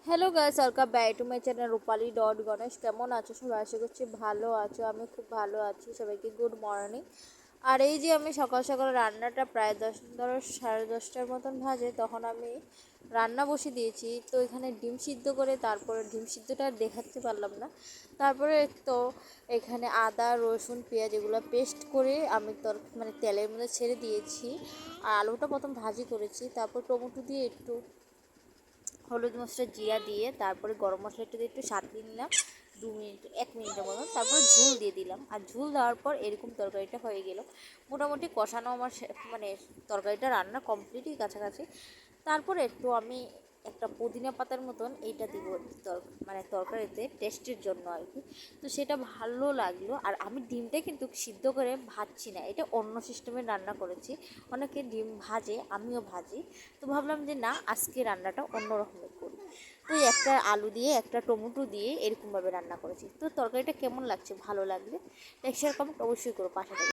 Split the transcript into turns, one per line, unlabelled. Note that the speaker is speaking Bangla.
Hello guys, welcome back to my channel Rupali dot Ganesh. কেমন আছো সবাই? আশা করছি ভালো আছো। আমি খুব ভালো আছি। সবাইকে গুড মর্নিং। আর এই যে আমি সকাল সকাল রান্নাটা প্রায় 10:30 মতন ভাজে, তখন আমি রান্না বসে দিয়েছি। তো এখানে ডিম সিদ্ধ করে, তারপরে ডিম সিদ্ধটা আর দেখাতে পারলাম না। তারপরে তো এখানে আদা রসুন পেঁয়াজ এগুলো পেস্ট করে আমি তেলের মধ্যে ছেড়ে দিয়েছি। আর আলুটা প্রথম ভাজি করেছি, তারপর টমেটো দিয়ে একটু হলুদ মশলা জিরা দিয়ে তারপরে গরম মশলাটা দিয়ে একটু সাঁতলিয়ে নিলাম 2 মিনিট 1 মিনিটের মতন। তারপরে ঝোল দিয়ে দিলাম, আর ঝোল দেওয়ার পর এরকম তরকারিটা হয়ে গেল। মোটামুটি কষানো আমার তরকারিটা রান্না কমপ্লিটই কাছাকাছি। তারপরে একটু আমি একটা পুদিনা পাতার মতন এইটা দিব তরকারিতে টেস্টের জন্য আর কি। তো সেটা ভালো লাগলো। আর আমি ডিমটা কিন্তু সিদ্ধ করে ভাজছি না, এটা অন্য সিস্টেমে রান্না করেছি। অনেকে ডিম ভাজে, আমিও ভাজি। তো ভাবলাম যে না, আজকে রান্নাটা অন্য রকমের করি। তো একটা আলু দিয়ে একটা টমেটো দিয়ে এরকমভাবে রান্না করেছি। তো তরকারিটা কেমন লাগছে? ভালো লাগলে লাইক শেয়ার কমেন্ট অবশ্যই করো, পাশে থাকো।